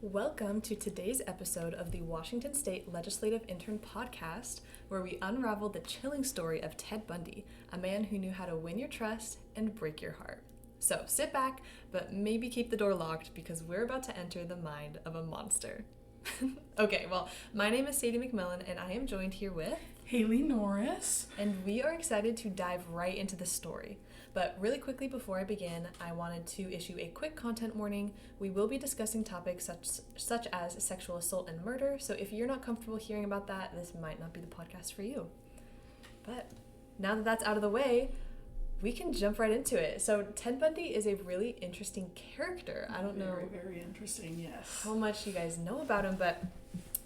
Welcome to today's episode of the Washington State Legislative Intern Podcast, where we unravel the chilling story of Ted Bundy, a man who knew how to win your trust and break your heart. So sit back, but maybe keep the door locked because we're about to enter the mind of a monster. Okay, well, my name is Sadie McMillan, and I am joined here with Hailey Norris. And we are excited to dive right into the story. But really quickly before I begin, I wanted to issue a quick content warning. We will be discussing topics such as sexual assault and murder, so if you're not comfortable hearing about that, this might not be the podcast for you. But now that that's out of the way, we can jump right into it. So Ted Bundy is a really interesting character. I don't know Very interesting, yes. how much you guys know about him, but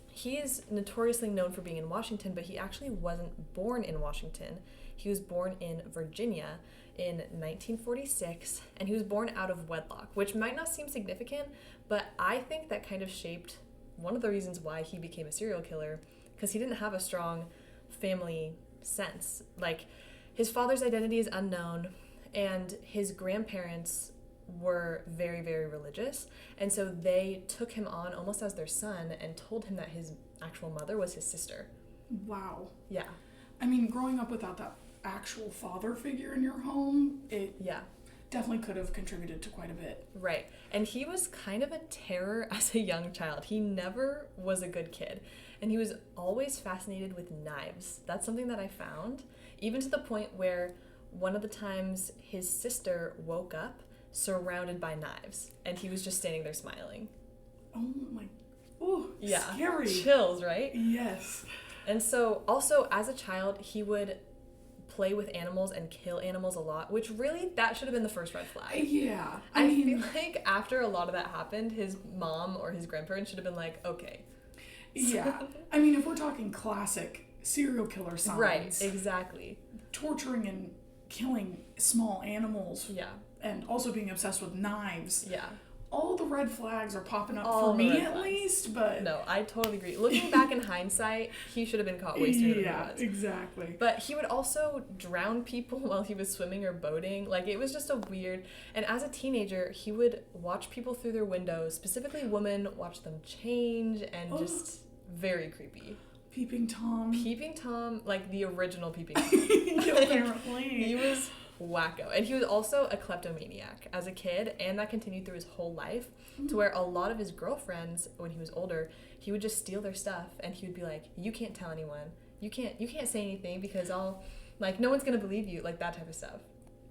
he is notoriously known for being in Washington, but he actually wasn't born in Washington. He was born in Virginia in 1946, and he was born out of wedlock, which might not seem significant, but I think that kind of shaped one of the reasons why he became a serial killer, because he didn't have a strong family sense. Like, his father's identity is unknown, and his grandparents were very, very religious, and so they took him on almost as their son and told him that his actual mother was his sister. Wow. Yeah. I mean, growing up without that actual father figure in your home, it definitely could have contributed to quite a bit. Right. And he was kind of a terror as a young child. He never was a good kid. And he was always fascinated with knives. That's something that I found, even to the point where one of the times his sister woke up surrounded by knives, and he was just standing there smiling. Oh my, ooh, yeah. Scary. Chills, right? Yes. And so also as a child, he would play with animals and kill animals a lot, which really, that should have been the first red flag. Yeah. I feel like after a lot of that happened, his mom or his grandparents should have been like, okay. Yeah. I mean, if we're talking classic serial killer signs. Right, exactly. Torturing and killing small animals. Yeah. And also being obsessed with knives. Yeah. All the red flags are popping up All for me at flags. least, but... No, I totally agree. Looking back in hindsight, he should have been caught way sooner than he was. Yeah, exactly. But he would also drown people while he was swimming or boating. Like, it was just a weird... And as a teenager, he would watch people through their windows, specifically women, watch them change, and just very creepy. Peeping Tom, like the original Peeping Tom. apparently. He was wacko. And he was also a kleptomaniac as a kid, and that continued through his whole life, to where a lot of his girlfriends, when he was older, he would just steal their stuff, and he would be like, you can't tell anyone. You can't say anything because no one's gonna believe you, like that type of stuff.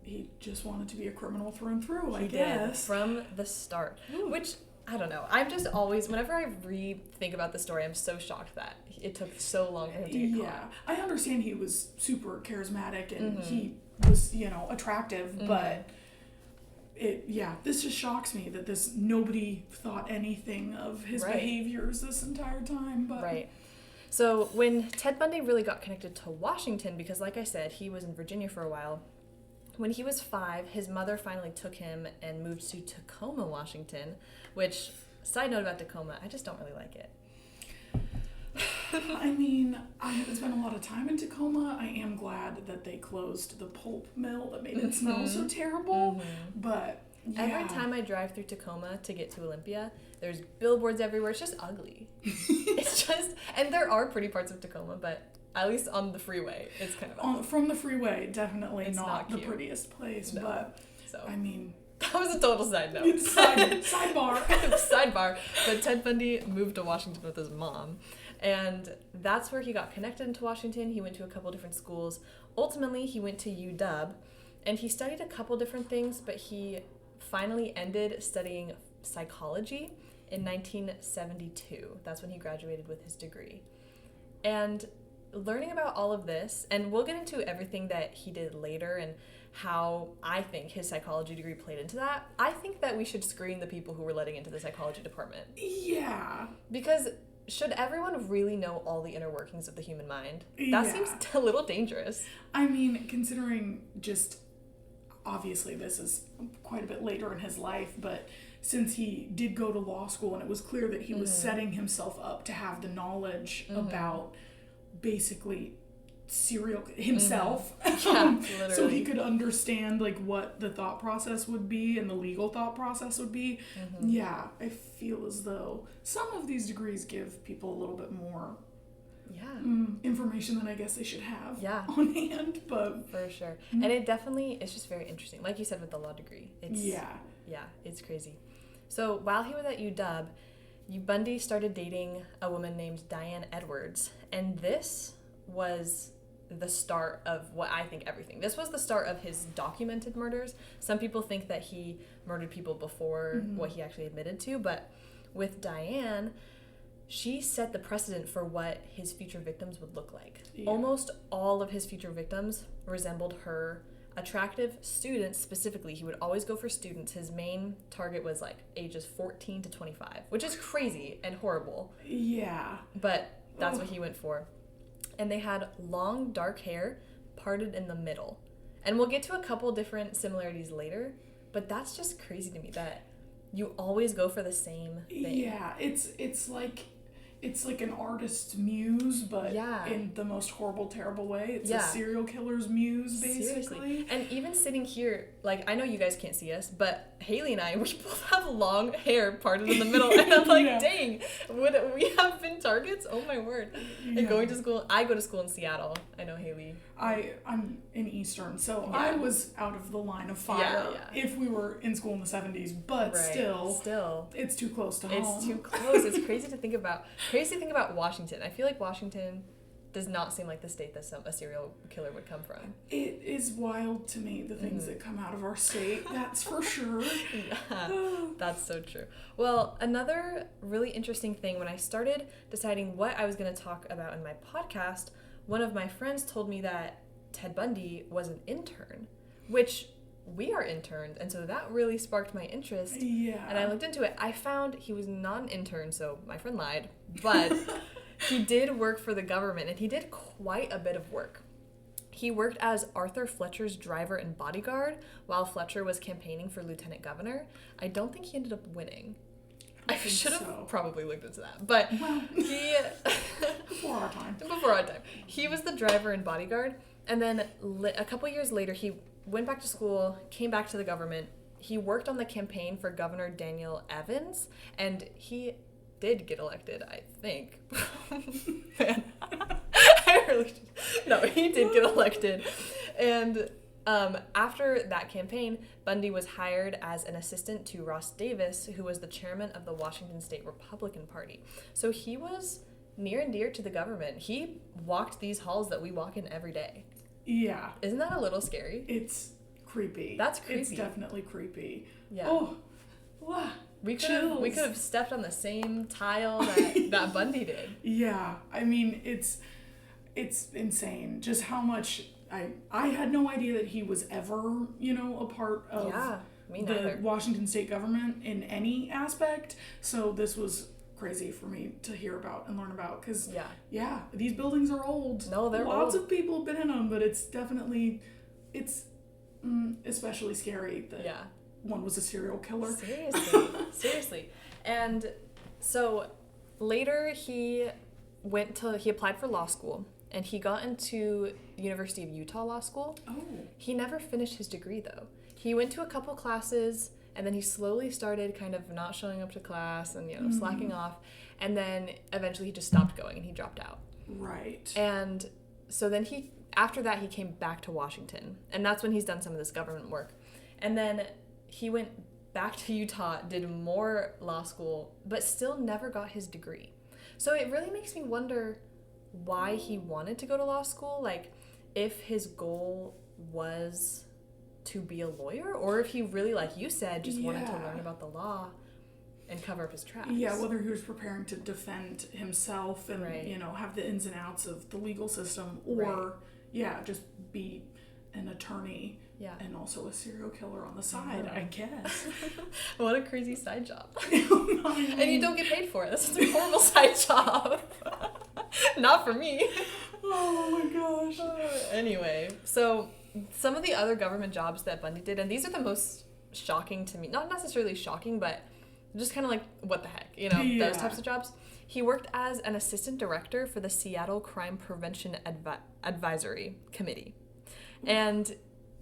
He just wanted to be a criminal through and through, I He guess. did, from the start. Ooh. Which, I don't know. I'm just always, whenever I think about the story, I'm so shocked that it took so long for him to get caught. I understand he was super charismatic and he was, attractive, but this just shocks me that nobody thought anything of his behaviors this entire time. But Right. So when Ted Bundy really got connected to Washington, because like I said, he was in Virginia for a while, when he was 5, his mother finally took him and moved to Tacoma, Washington, which, side note about Tacoma, I just don't really like it. I mean, I haven't spent a lot of time in Tacoma. I am glad that they closed the pulp mill that made it smell so terrible. But yeah. Every time I drive through Tacoma to get to Olympia, there's billboards everywhere. It's just ugly. It's just, and there are pretty parts of Tacoma, but at least on the freeway, it's kind of ugly. From the freeway, definitely It's not the cute. prettiest place. No. But So I mean, that was a total side note. Sidebar. Sidebar. But Ted Bundy moved to Washington with his mom. And that's where he got connected into Washington. He went to a couple different schools. Ultimately, he went to UW. And he studied a couple different things, but he finally ended studying psychology in 1972. That's when he graduated with his degree. And learning about all of this, and we'll get into everything that he did later and how I think his psychology degree played into that. I think that we should screen the people who were letting into the psychology department. Yeah. Because should everyone really know all the inner workings of the human mind? That seems a little dangerous. I mean, considering just, obviously this is quite a bit later in his life, but since he did go to law school and it was clear that he was setting himself up to have the knowledge about basically serial himself. Yeah, literally. So he could understand like what the thought process would be and the legal thought process would be. Yeah, I feel as though some of these degrees give people a little bit more information than I guess they should have on hand, but for sure. And it definitely, it's just very interesting. Like you said with the law degree. It's it's crazy. So while he was at UW, Bundy started dating a woman named Diane Edwards, and this was the start of what I think everything. This was the start of his documented murders. Some people think that he murdered people before what he actually admitted to, but with Diane, she set the precedent for what his future victims would look like. Almost all of his future victims resembled her. Attractive students specifically. He would always go for students. His main target was like ages 14 to 25, which is crazy and horrible. Yeah. But that's what he went for. And they had long, dark hair parted in the middle. And we'll get to a couple different similarities later, but that's just crazy to me that you always go for the same thing. Yeah, it's like an artist's muse, but in the most horrible, terrible way. It's a serial killer's muse, basically. Seriously. And even sitting here, like, I know you guys can't see us, but Hailey and I, we both have long hair parted in the middle, and I'm like, dang, would we have been targets? Oh my word. And going to school, I go to school in Seattle. I know Hailey. I'm in Eastern, so I was out of the line of fire if we were in school in the 70s, but still, it's too close to home. It's too close. It's crazy to think about. Crazy to think about Washington. I feel like Washington does not seem like the state that a serial killer would come from. It is wild to me, the things that come out of our state, that's for sure. That's so true. Well, another really interesting thing, when I started deciding what I was going to talk about in my podcast, one of my friends told me that Ted Bundy was an intern, which we are interns, and so that really sparked my interest. Yeah. And I looked into it. I found he was not an intern, so my friend lied, but he did work for the government, and he did quite a bit of work. He worked as Arthur Fletcher's driver and bodyguard while Fletcher was campaigning for lieutenant governor. I don't think he ended up winning. I should have probably looked into that, but he before our time. He was the driver and bodyguard, and then a couple years later, he went back to school, came back to the government. He worked on the campaign for Governor Daniel Evans, and he did get elected, I think. Man, he did get elected, and after that campaign, Bundy was hired as an assistant to Ross Davis, who was the chairman of the Washington State Republican Party. So he was near and dear to the government. He walked these halls that we walk in every day. Yeah. Isn't that a little scary? It's creepy. That's creepy. It's definitely creepy. Yeah. Oh, wow. We could have stepped on the same tile that Bundy did. Yeah. I mean, it's insane just how much I had no idea that he was ever, a part of the Washington state government in any aspect. So this was crazy for me to hear about and learn about, because these buildings are old. No, they're lots old. of people have been in them, but it's especially scary that one was a serial killer. Seriously. And so later he applied for law school, and he got into University of Utah Law School. Oh. He never finished his degree, though. He went to a couple classes, and then he slowly started kind of not showing up to class and, slacking off. And then eventually he just stopped going and he dropped out. Right. And so then after that, he came back to Washington. And that's when he's done some of this government work. And then he went back to Utah, did more law school, but still never got his degree. So it really makes me wonder why he wanted to go to law school. Like, if his goal was to be a lawyer, or if he really, like you said, just wanted to learn about the law and cover up his tracks. Yeah, whether he was preparing to defend himself and, have the ins and outs of the legal system, or, just be an attorney and also a serial killer on the side, I guess. What a crazy side job. And you don't get paid for it. This is a horrible side job. Not for me. Oh my gosh. Anyway, so some of the other government jobs that Bundy did, and these are the most shocking to me, not necessarily shocking, but Just kind of like, what the heck, you know, those types of jobs. He worked as an assistant director for the Seattle Crime Prevention Advisory Committee. And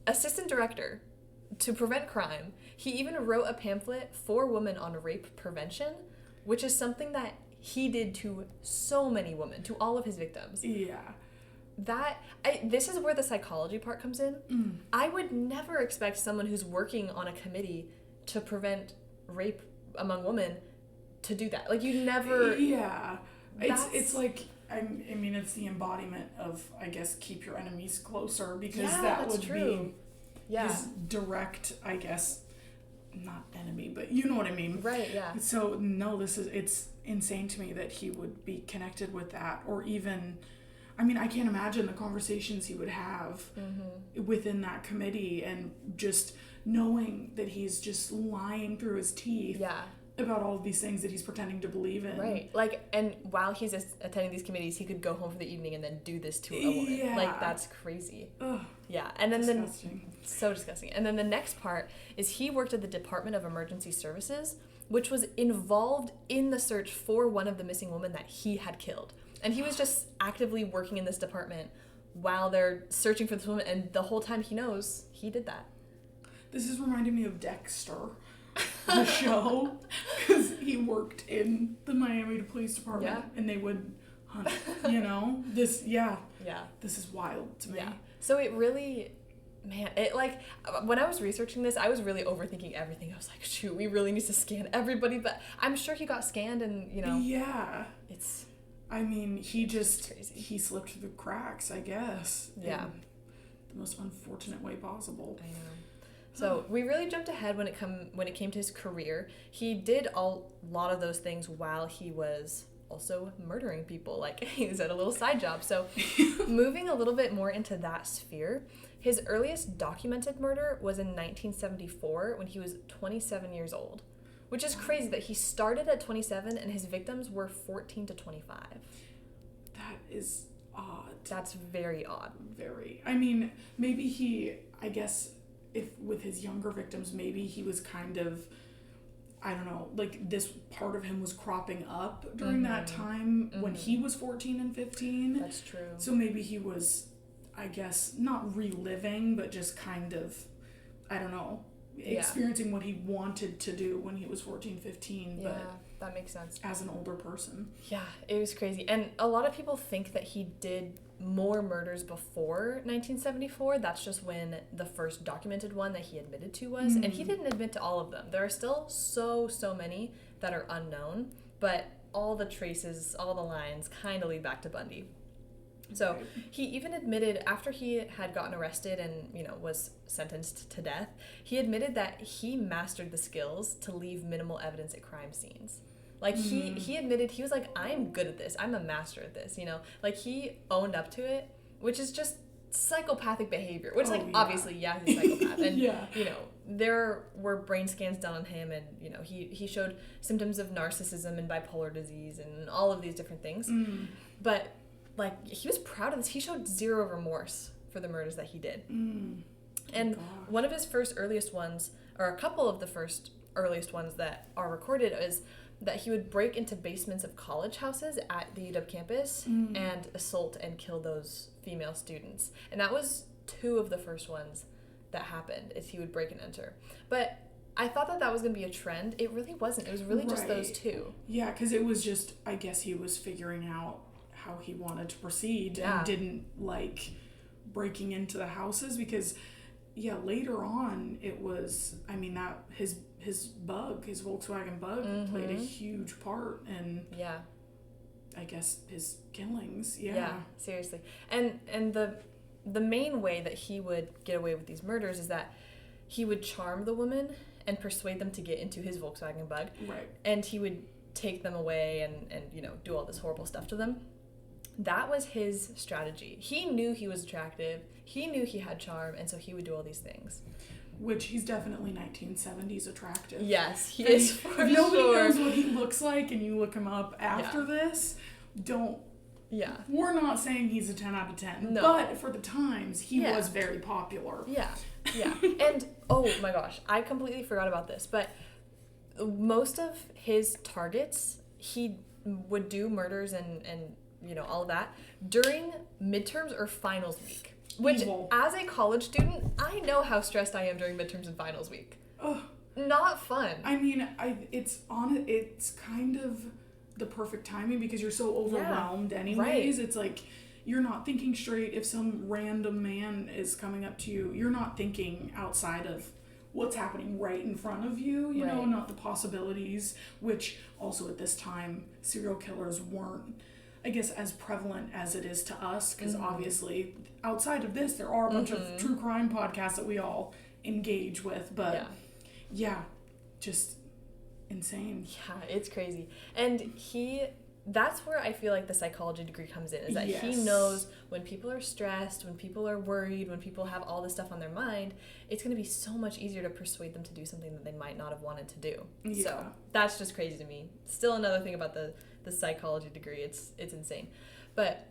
assistant director to prevent crime. He even wrote a pamphlet for women on rape prevention, which is something that he did to so many women, to all of his victims. Yeah. This is where the psychology part comes in. I would never expect someone who's working on a committee to prevent rape among women to do that. Like, you never... Yeah. It's like, I mean, it's the embodiment of, I guess, keep your enemies closer, because that would be his direct, I guess, not enemy, but you know what I mean. Right, yeah. So, no, it's insane to me that he would be connected with that, or even... I mean, I can't imagine the conversations he would have within that committee, and just knowing that he's just lying through his teeth about all of these things that he's pretending to believe in. Right. Like, and while he's attending these committees, he could go home for the evening and then do this to a woman. Yeah. Like, that's crazy. Ugh. Yeah. And then disgusting. So disgusting. And then the next part is he worked at the Department of Emergency Services, which was involved in the search for one of the missing women that he had killed. And he was just actively working in this department while they're searching for this woman, and the whole time he knows he did that. This is reminding me of Dexter, the show, because he worked in the Miami Police Department, and they would hunt, you know? This is wild to me. Yeah. So it really... Man, it like, when I was researching this, I was really overthinking everything. I was like, shoot, we really need to scan everybody, but I'm sure he got scanned, and, you know... Yeah. It's... I mean, he slipped through the cracks, I guess. Yeah. In the most unfortunate way possible. I know. So we really jumped ahead when it came to his career. He did a lot of those things while he was also murdering people. Like, he's at a little side job. So moving a little bit more into that sphere, his earliest documented murder was in 1974 when he was 27 years old. Which is crazy that he started at 27 and his victims were 14 to 25. That is odd. That's very odd. Very. I mean, maybe I guess, if with his younger victims, maybe he was kind of, I don't know, like this part of him was cropping up during that time when he was 14 and 15. That's true. So maybe he was, I guess, not reliving, but just kind of, I don't know, experiencing what he wanted to do when he was 14, 15, but that makes sense. As an older person. Yeah, it was crazy. And a lot of people think that he did more murders before 1974. That's just when the first documented one that he admitted to was. And he didn't admit to all of them. There are still so many that are unknown, but all the traces, all the lines kind of lead back to Bundy. So he even admitted, after he had gotten arrested and, you know, was sentenced to death, he admitted that he mastered the skills to leave minimal evidence at crime scenes. Like, he admitted, he was like, I'm good at this. I'm a master at this, you know? Like, he owned up to it, which is just psychopathic behavior. Which, obviously, he's a psychopath. And, you know, there were brain scans done on him, and, you know, he showed symptoms of narcissism and bipolar disease and all of these different things. But... like, he was proud of this. He showed zero remorse for the murders that he did. And one of his first earliest ones, or a couple of the first earliest ones that are recorded, is that he would break into basements of college houses at the UW campus and assault and kill those female students. And that was two of the first ones that happened, is he would break and enter. But I thought that was going to be a trend. It really wasn't. It was really just those two. Yeah, because it was just, I guess he was figuring out how he wanted to proceed and didn't like breaking into the houses, because later on it was, I mean, that his Volkswagen Bug played a huge part in I guess his killings. Seriously. And the main way that he would get away with these murders is that he would charm the woman and persuade them to get into his Volkswagen Bug, and he would take them away and you know, do all this horrible stuff to them. That was his strategy. He knew he was attractive. He knew he had charm, and so he would do all these things. Which he's definitely 1970s attractive. Yes, he is for sure. If nobody knows what he looks like and you look him up after this, don't... Yeah. We're not saying he's a 10 out of 10. No. But for the times, he was very popular. Yeah. And, oh my gosh, I completely forgot about this, but most of his targets, he would do murders and all of that during midterms or finals week. Which, as a college student, I know how stressed I am during midterms and finals week. Ugh. Not fun. I mean, it's kind of the perfect timing because you're so overwhelmed anyways. Right. It's like you're not thinking straight. If some random man is coming up to you, you're not thinking outside of what's happening right in front of you, you know, not the possibilities, which also at this time, serial killers weren't, I guess, as prevalent as it is to us, because obviously outside of this, there are a bunch of true crime podcasts that we all engage with, but just insane. Yeah, it's crazy. And that's where I feel like the psychology degree comes in, is that he knows when people are stressed, when people are worried, when people have all this stuff on their mind, it's going to be so much easier to persuade them to do something that they might not have wanted to do. Yeah. So that's just crazy to me. Still another thing about the psychology degree, it's insane. But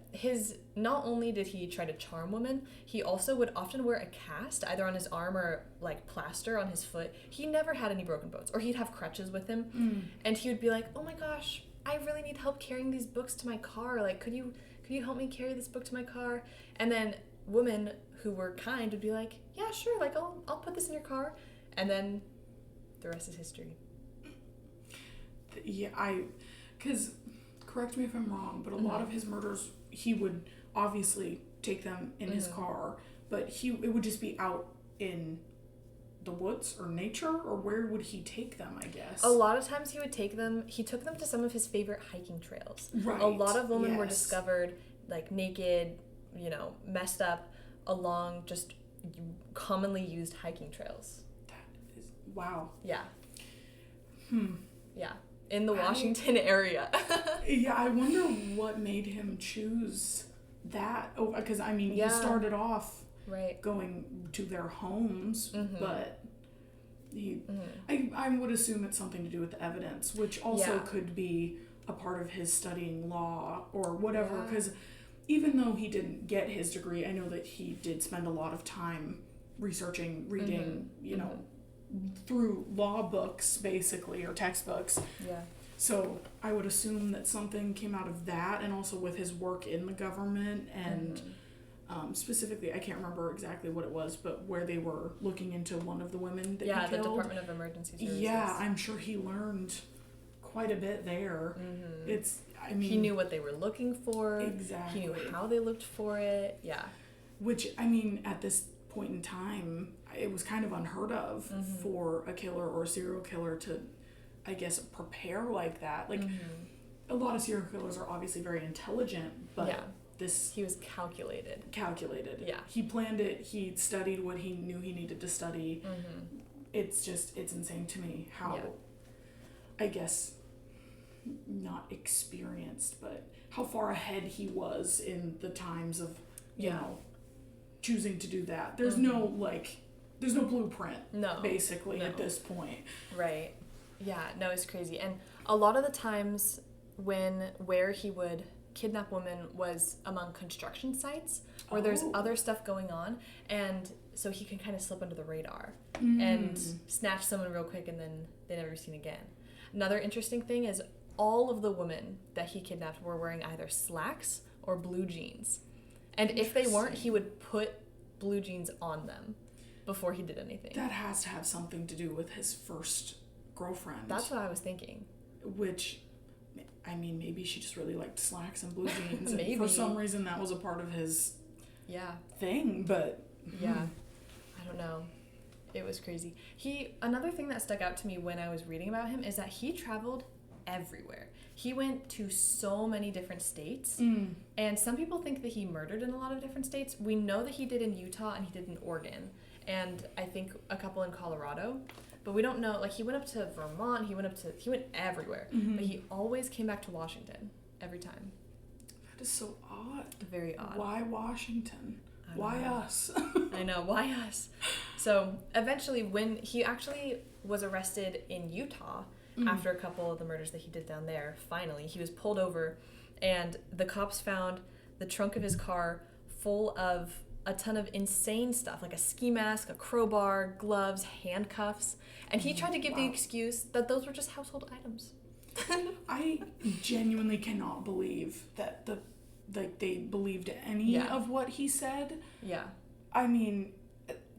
not only did he try to charm women, he also would often wear a cast either on his arm or like plaster on his foot. He never had any broken bones, or he'd have crutches with him, and he would be like, "Oh my gosh, I really need help carrying these books to my car. Like, could you help me carry this book to my car?" And then women who were kind would be like, "Yeah, sure. Like, I'll put this in your car," and then the rest is history. Yeah, because correct me if I'm wrong, but a lot of his murders, he would obviously take them in his car, but it would just be out in the woods or nature, or where would he take them, I guess? A lot of times he took them to some of his favorite hiking trails. Right. A lot of women were discovered like naked, messed up along just commonly used hiking trails. That is, wow. Yeah. Yeah. In the Washington area. Yeah, I wonder what made him choose that. Oh, because I mean, he started off going to their homes, but I would assume it's something to do with the evidence, which also could be a part of his studying law or whatever. Because even though he didn't get his degree, I know that he did spend a lot of time researching, reading, through law books, basically, or textbooks. Yeah. So I would assume that something came out of that, and also with his work in the government, and specifically, I can't remember exactly what it was, but where they were looking into one of the women that he killed. Yeah, the Department of Emergency Services. Yeah, I'm sure he learned quite a bit there. He knew what they were looking for. Exactly. He knew how they looked for it. Yeah. Which, I mean, at this point in time, it was kind of unheard of for a killer or a serial killer to, I guess, prepare like that. Like, a lot of serial killers are obviously very intelligent, but he was calculated. Yeah. He planned it. He studied what he knew he needed to study. It's insane to me how, I guess, not experienced, but how far ahead he was in the times of, you know, choosing to do that. There's no blueprint, basically, at this point. Right. Yeah, no, it's crazy. And a lot of the times where he would kidnap women was among construction sites where there's other stuff going on, and so he can kind of slip under the radar and snatch someone real quick, and then they never seen again. Another interesting thing is all of the women that he kidnapped were wearing either slacks or blue jeans. And if they weren't, he would put blue jeans on them before he did anything. That has to have something to do with his first girlfriend. That's what I was thinking. Which, I mean, maybe she just really liked slacks and blue jeans. Maybe. And for some reason that was a part of his thing, but... Yeah. I don't know. It was crazy. Another thing that stuck out to me when I was reading about him is that he traveled everywhere. He went to so many different states, and some people think that he murdered in a lot of different states. We know that he did in Utah and he did in Oregon, and I think a couple in Colorado, but we don't know. Like, he went up to Vermont, he went everywhere, but he always came back to Washington every time. That is so odd. Very odd. Why Washington? Why us? I know, why us? So eventually, when he actually was arrested in Utah, after a couple of the murders that he did down there, finally, he was pulled over, and the cops found the trunk of his car full of a ton of insane stuff, like a ski mask, a crowbar, gloves, handcuffs. And he tried to give the excuse that those were just household items. I genuinely cannot believe that they believed any of what he said. Yeah. I mean,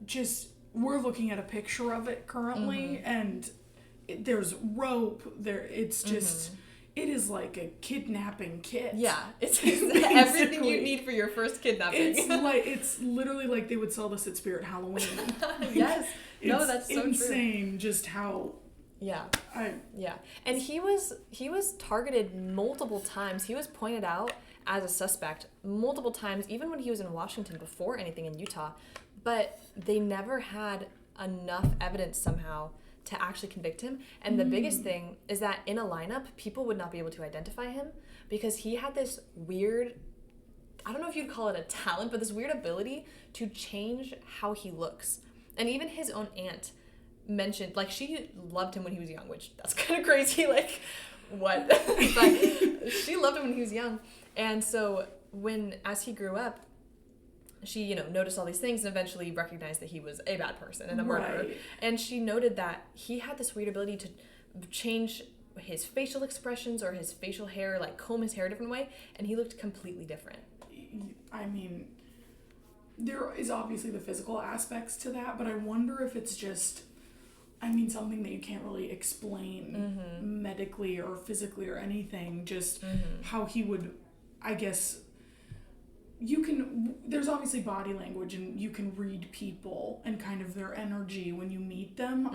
just, we're looking at a picture of it currently, and there's rope there. It's just, it is like a kidnapping kit. Yeah, it's everything you need for your first kidnapping. It's literally like they would sell this at Spirit Halloween. Yes. No, that's so insane true. Just how. Yeah. And he was targeted multiple times. He was pointed out as a suspect multiple times, even when he was in Washington before anything in Utah. But they never had enough evidence somehow to actually convict him. And the biggest thing is that in a lineup, people would not be able to identify him because he had this weird, I don't know if you'd call it a talent, but this weird ability to change how he looks. And even his own aunt mentioned, like, she loved him when he was young, which that's kind of crazy, like, what? But she loved him when he was young. And so as he grew up, she, noticed all these things and eventually recognized that he was a bad person and a murderer. Right. And she noted that he had this weird ability to change his facial expressions or his facial hair, like comb his hair a different way, and he looked completely different. I mean, there is obviously the physical aspects to that, but I wonder if it's just, something that you can't really explain medically or physically or anything, just how he would, I guess, there's obviously body language and you can read people and kind of their energy when you meet them.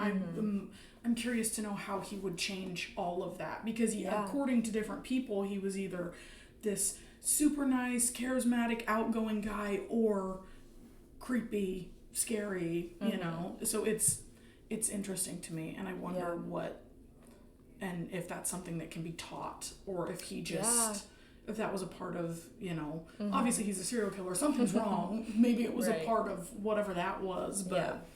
I'm curious to know how he would change all of that because according to different people, he was either this super nice, charismatic, outgoing guy or creepy, scary, so it's interesting to me, and I wonder and if that's something that can be taught or if he just if that was a part of, obviously he's a serial killer, something's wrong. Maybe it was a part of whatever that was, but...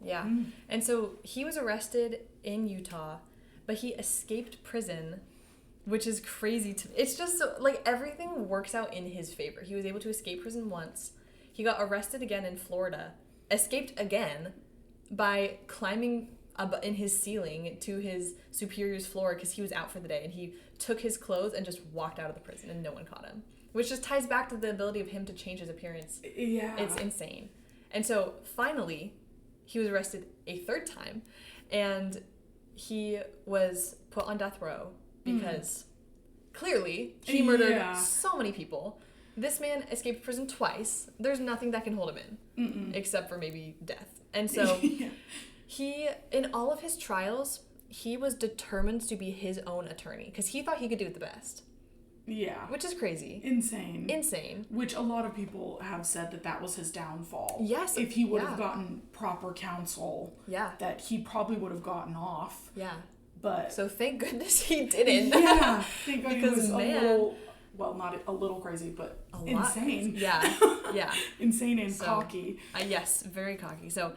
Yeah. And so he was arrested in Utah, but he escaped prison, which is crazy to me. It's just so, like, everything works out in his favor. He was able to escape prison once. He got arrested again in Florida, escaped again by climbing up in his ceiling to his superior's floor because he was out for the day, and he took his clothes and just walked out of the prison and no one caught him, which just ties back to the ability of him to change his appearance. It's insane. And so finally he was arrested a third time, and he was put on death row because clearly he murdered so many people. This man escaped prison twice. There's nothing that can hold him in except for maybe death. And so he, in all of his trials, he was determined to be his own attorney because he thought he could do it the best. Yeah. Which is crazy. Insane. Which a lot of people have said that was his downfall. Yes. If he would have gotten proper counsel, that he probably would have gotten off. Yeah. But... So thank goodness he didn't. Yeah. Thank God he was a little... Well, not a little crazy, but insane. Yeah. Insane and cocky. Yes, very cocky. So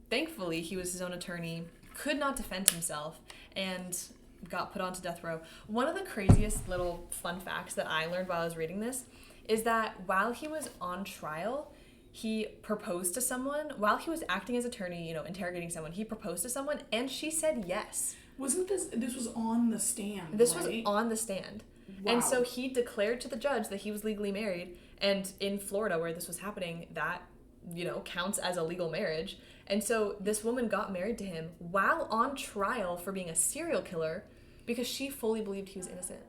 thankfully he was his own attorney, could not defend himself, and got put onto death row. One of the craziest little fun facts that I learned while I was reading this is that while he was on trial, he proposed to someone. While he was acting as attorney, interrogating someone, he proposed to someone, and she said yes. Wasn't this was on the stand, This was on the stand. Wow. And so he declared to the judge that he was legally married, and in Florida where this was happening, that, counts as a legal marriage. And so this woman got married to him while on trial for being a serial killer because she fully believed he was innocent.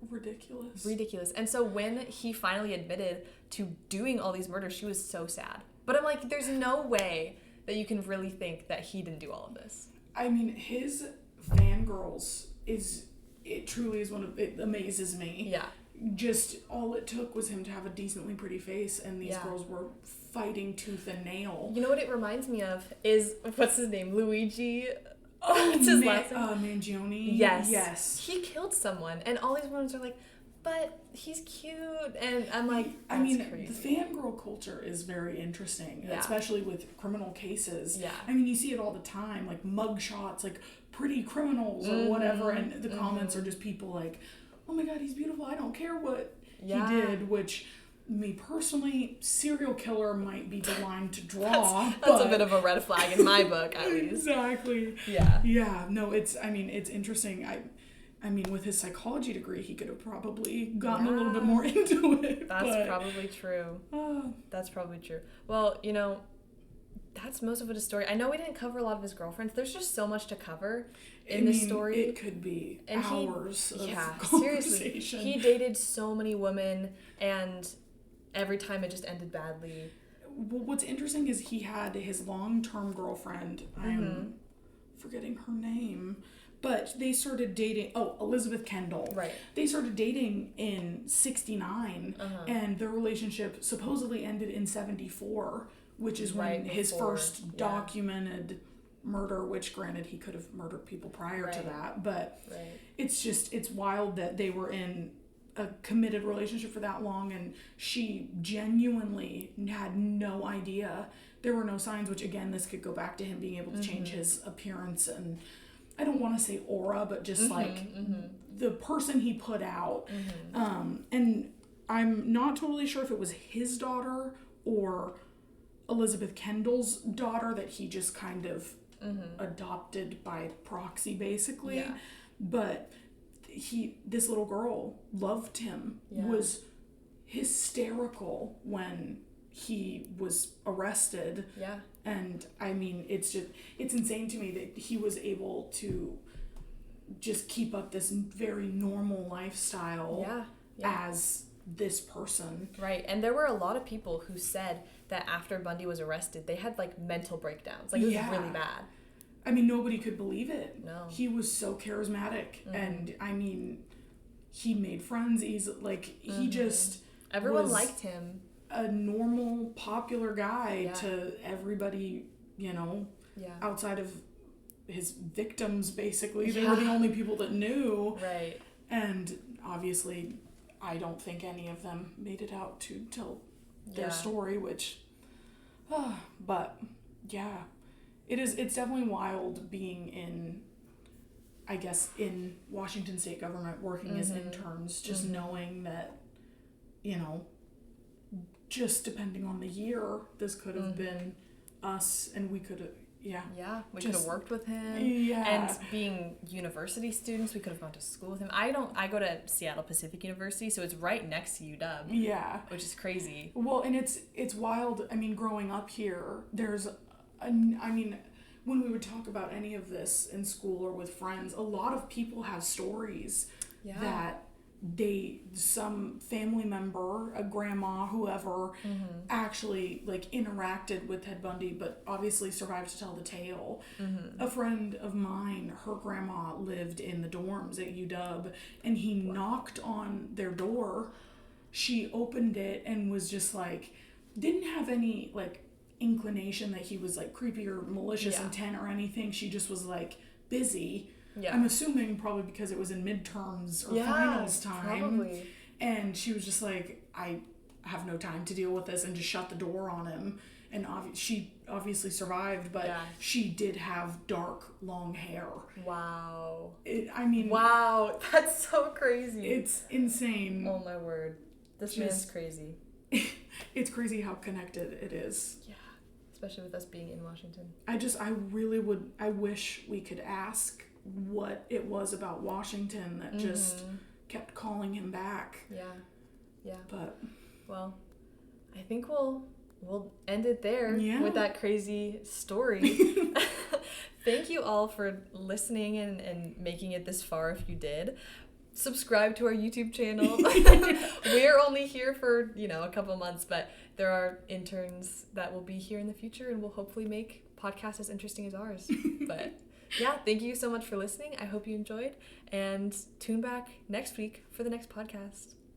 Ridiculous. And so when he finally admitted to doing all these murders, she was so sad. But I'm like, there's no way that you can really think that he didn't do all of this. I mean, his fangirls it truly is it amazes me. Yeah. Just all it took was him to have a decently pretty face, and these girls were fighting tooth and nail. You know what it reminds me of is, what's his name? Luigi? What's his last name? Mangione? Yes. He killed someone, and all these women are like, but he's cute, and I'm like, that's crazy. The fangirl culture is very interesting, especially with criminal cases. Yeah. I mean, you see it all the time, like mug shots, like pretty criminals or whatever, and the comments are just people like, oh my God, he's beautiful, I don't care what he did, which me personally, serial killer might be the line to draw. That's a bit of a red flag in my book, at least. Exactly. Yeah. Yeah. No, it's interesting. I mean, with his psychology degree, he could have probably gotten a little bit more into it. That's probably true. That's probably true. Well, that's most of his story. I know we didn't cover a lot of his girlfriends. There's just so much to cover in this story. It could be hours of seriously. conversation. He dated so many women, and every time it just ended badly. Well, what's interesting is he had his long-term girlfriend. I'm forgetting her name. But they started dating, Elizabeth Kendall. Right. They started dating in 1969, and their relationship supposedly ended in 1974, which is when his first documented murder, which granted he could have murdered people prior to that, but it's wild that they were in a committed relationship for that long, and she genuinely had no idea. There were no signs, which again, this could go back to him being able to change his appearance and I don't want to say aura, but just the person he put out. And I'm not totally sure if it was his daughter or Elizabeth Kendall's daughter that he just kind of adopted by proxy, basically. Yeah. But this little girl loved him, was hysterical when he was arrested. Yeah. And I mean, it's insane to me that he was able to just keep up this very normal lifestyle as this person. Right. And there were a lot of people who said that after Bundy was arrested, they had like mental breakdowns. Like it was really bad. I mean, nobody could believe it. No. He was so charismatic. And I mean, he made friends easily. Like he just everyone liked him. A normal, popular guy to everybody, outside of his victims, basically. They were the only people that knew. Right. And obviously, I don't think any of them made it out to tell their story, which, but yeah, it's definitely wild being in Washington state government, working as interns, just knowing that, just depending on the year, this could have been us, and we could have, we could have worked with him. Yeah. And being university students, we could have gone to school with him. I go to Seattle Pacific University, so it's right next to UW. Yeah. Which is crazy. Well, and it's wild. I mean, growing up here, when we would talk about any of this in school or with friends, a lot of people have stories that some family member, a grandma, whoever, actually like interacted with Ted Bundy, but obviously survived to tell the tale. A friend of mine, her grandma lived in the dorms at UW, and he knocked on their door. She opened it and was just like, didn't have any like inclination that he was like creepy or malicious intent or anything. She just was like busy. Yeah. I'm assuming probably because it was in midterms or finals time. Probably. And she was just like, I have no time to deal with this, and just shut the door on him. And she obviously survived, but she did have dark, long hair. Wow. Wow, that's so crazy. It's insane. Oh my word. This man's crazy. It's crazy how connected it is. Yeah. Especially with us being in Washington. I wish we could ask what it was about Washington that just kept calling him back. Yeah. But well, I think we'll end it there with that crazy story. Thank you all for listening and making it this far if you did. Subscribe to our YouTube channel. We're only here for, a couple months, but there are interns that will be here in the future, and we'll hopefully make podcasts as interesting as ours. But yeah, thank you so much for listening. I hope you enjoyed, and tune back next week for the next podcast.